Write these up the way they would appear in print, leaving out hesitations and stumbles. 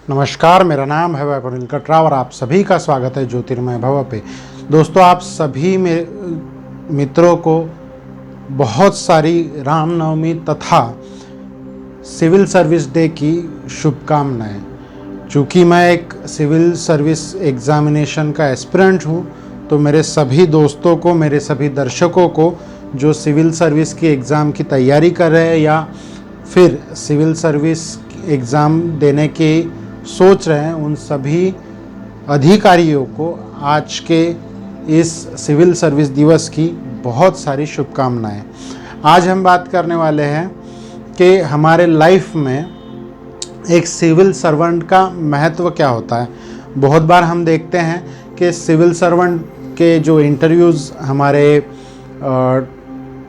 नमस्कार, मेरा नाम है वैभव कटरा और आप सभी का स्वागत है ज्योतिर्मय भव पे। दोस्तों, आप सभी मित्रों को बहुत सारी रामनवमी तथा सिविल सर्विस डे की शुभकामनाएं। चूँकि मैं एक सिविल सर्विस एग्ज़ामिनेशन का एस्पिरेंट हूँ, तो मेरे सभी दोस्तों को, मेरे सभी दर्शकों को जो सिविल सर्विस की एग्ज़ाम की तैयारी कर रहे हैं या फिर सिविल सर्विस एग्ज़ाम देने की सोच रहे हैं, उन सभी अधिकारियों को आज के इस सिविल सर्विस दिवस की बहुत सारी शुभकामनाएं। आज हम बात करने वाले हैं कि हमारे लाइफ में एक सिविल सर्वेंट का महत्व क्या होता है। बहुत बार हम देखते हैं कि सिविल सर्वेंट के जो इंटरव्यूज़ हमारे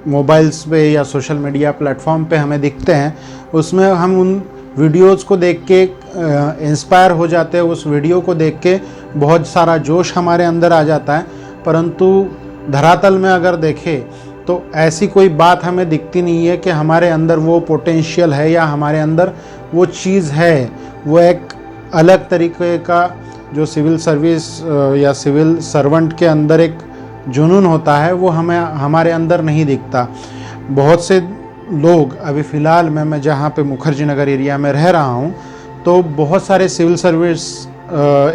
मोबाइल्स पे या सोशल मीडिया प्लेटफॉर्म पे हमें दिखते हैं, उसमें हम उन वीडियोज़ को देख के इंस्पायर हो जाते हैं। उस वीडियो को देख के बहुत सारा जोश हमारे अंदर आ जाता है, परंतु धरातल में अगर देखें तो ऐसी कोई बात हमें दिखती नहीं है कि हमारे अंदर वो पोटेंशियल है या हमारे अंदर वो चीज़ है। वो एक अलग तरीके का जो सिविल सर्विस या सिविल सर्वेंट के अंदर एक जुनून होता है, वो हमारे अंदर नहीं दिखता। बहुत से लोग, अभी फ़िलहाल मैं जहाँ पे मुखर्जी नगर एरिया में रह रहा हूँ, तो बहुत सारे सिविल सर्विस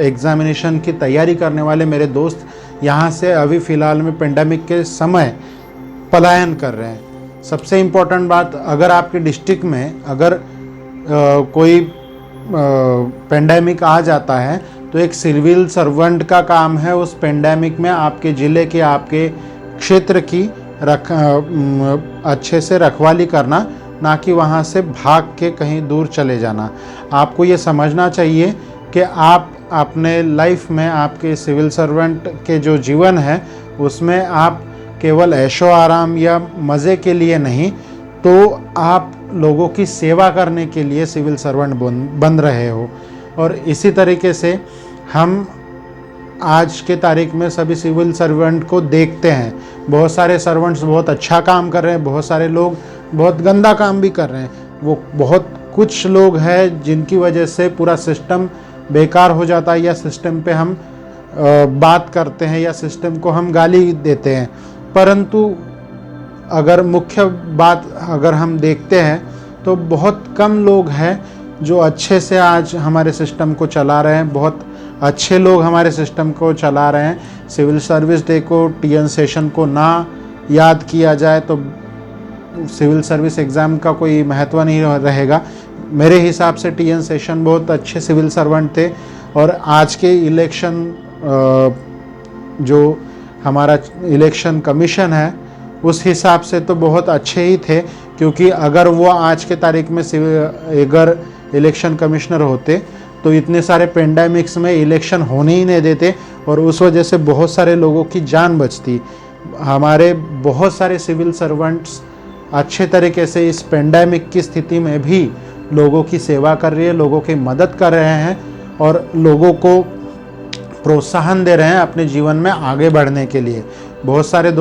एग्ज़ामिनेशन की तैयारी करने वाले मेरे दोस्त यहाँ से अभी फ़िलहाल में पेंडेमिक के समय पलायन कर रहे हैं। सबसे इम्पोर्टेंट बात, अगर आपके डिस्ट्रिक्ट में अगर कोई पेंडेमिक आ जाता है तो एक सिविल सर्वेंट का काम है उस पेंडेमिक में आपके ज़िले के, आपके क्षेत्र की अच्छे से रखवाली करना, ना कि वहाँ से भाग के कहीं दूर चले जाना। आपको ये समझना चाहिए कि आप अपने लाइफ में, आपके सिविल सर्वेंट के जो जीवन है उसमें आप केवल ऐशो आराम या मज़े के लिए नहीं, तो आप लोगों की सेवा करने के लिए सिविल सर्वेंट बन रहे हो। और इसी तरीके से हम आज के तारीख में सभी सिविल सर्वेंट को देखते हैं। बहुत सारे सर्वेंट्स बहुत अच्छा काम कर रहे हैं, बहुत सारे लोग बहुत गंदा काम भी कर रहे हैं। वो बहुत कुछ लोग हैं जिनकी वजह से पूरा सिस्टम बेकार हो जाता है, या सिस्टम पे हम बात करते हैं या सिस्टम को हम गाली देते हैं। परंतु अगर मुख्य बात अगर हम देखते हैं तो बहुत कम लोग हैं जो अच्छे से आज हमारे सिस्टम को चला रहे हैं। बहुत अच्छे लोग हमारे सिस्टम को चला रहे हैं। सिविल सर्विस डे को, टीएन सेशन को ना याद किया जाए तो सिविल सर्विस एग्ज़ाम का कोई महत्व नहीं रहेगा। मेरे हिसाब से टीएन सेशन बहुत अच्छे सिविल सर्वेंट थे, और आज के इलेक्शन जो हमारा इलेक्शन कमीशन है उस हिसाब से तो बहुत अच्छे ही थे, क्योंकि अगर वो आज के तारीख में अगर इलेक्शन कमिश्नर होते तो इतने सारे पेंडेमिक्स में इलेक्शन होने ही नहीं देते, और उस वजह से बहुत सारे लोगों की जान बचती। हमारे बहुत सारे सिविल सर्वेंट्स अच्छे तरीके से इस पेंडेमिक की स्थिति में भी लोगों की सेवा कर रही है, लोगों की मदद कर रहे हैं और लोगों को प्रोत्साहन दे रहे हैं अपने जीवन में आगे बढ़ने के लिए। बहुत सारे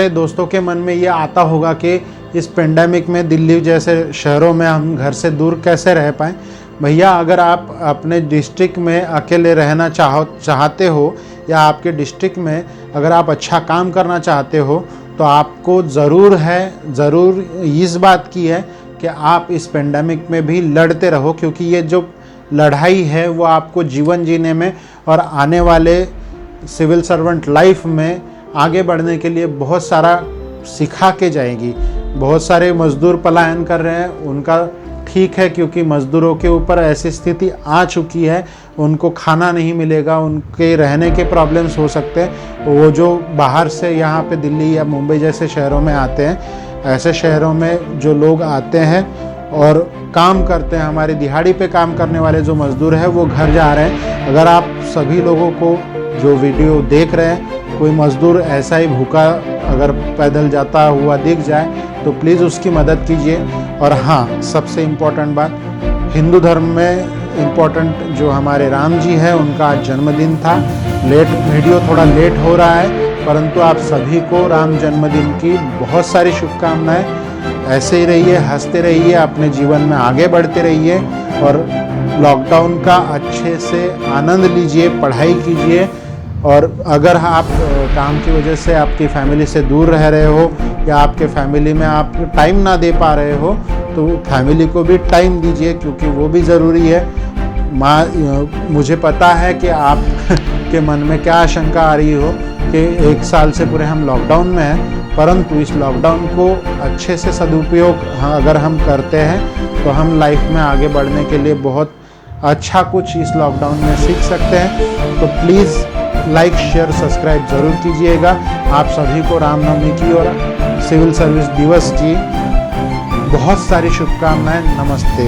दोस्तों के मन में ये आता होगा कि इस पेंडेमिक में दिल्ली जैसे शहरों में हम घर से दूर कैसे रह पाएँ। भैया, अगर आप अपने डिस्ट्रिक्ट में अकेले रहना चाहते हो, या आपके डिस्ट्रिक्ट में अगर आप अच्छा काम करना चाहते हो, तो आपको ज़रूर इस बात की है कि आप इस पेंडेमिक में भी लड़ते रहो, क्योंकि ये जो लड़ाई है वो आपको जीवन जीने में और आने वाले सिविल सर्वेंट लाइफ में आगे बढ़ने के लिए बहुत सारा सिखा के जाएगी। बहुत सारे मज़दूर पलायन कर रहे हैं, उनका ठीक है, क्योंकि मज़दूरों के ऊपर ऐसी स्थिति आ चुकी है, उनको खाना नहीं मिलेगा, उनके रहने के प्रॉब्लम्स हो सकते हैं। वो जो बाहर से यहाँ पे दिल्ली या मुंबई जैसे शहरों में आते हैं, ऐसे शहरों में जो लोग आते हैं और काम करते हैं, हमारे दिहाड़ी पे काम करने वाले जो मज़दूर हैं वो घर जा रहे हैं। अगर आप सभी लोगों को जो वीडियो देख रहे हैं, कोई मज़दूर ऐसा ही भूखा अगर पैदल जाता हुआ दिख जाए तो प्लीज़ उसकी मदद कीजिए। और हाँ, सबसे इम्पोर्टेंट बात, हिंदू धर्म में इम्पोर्टेंट जो हमारे राम जी हैं, उनका आज जन्मदिन था। वीडियो थोड़ा लेट हो रहा है, परंतु आप सभी को राम जन्मदिन की बहुत सारी शुभकामनाएं। ऐसे ही रहिए, हंसते रहिए, अपने जीवन में आगे बढ़ते रहिए और लॉकडाउन का अच्छे से आनंद लीजिए, पढ़ाई कीजिए। और अगर आप काम की वजह से आपकी फैमिली से दूर रह रहे हो या आपके फैमिली में आप टाइम ना दे पा रहे हो तो फैमिली को भी टाइम दीजिए, क्योंकि वो भी ज़रूरी है। मुझे पता है कि आप के मन में क्या आशंका आ रही हो कि 1 साल से पूरे हम लॉकडाउन में हैं, परंतु इस लॉकडाउन को अच्छे से सदुपयोग अगर हम करते हैं तो हम लाइफ में आगे बढ़ने के लिए बहुत अच्छा कुछ इस लॉकडाउन में सीख सकते हैं। तो प्लीज़ लाइक, शेयर, सब्सक्राइब ज़रूर कीजिएगा। आप सभी को रामनवमी की और सिविल सर्विस दिवस की बहुत सारी शुभकामनाएं। नमस्ते।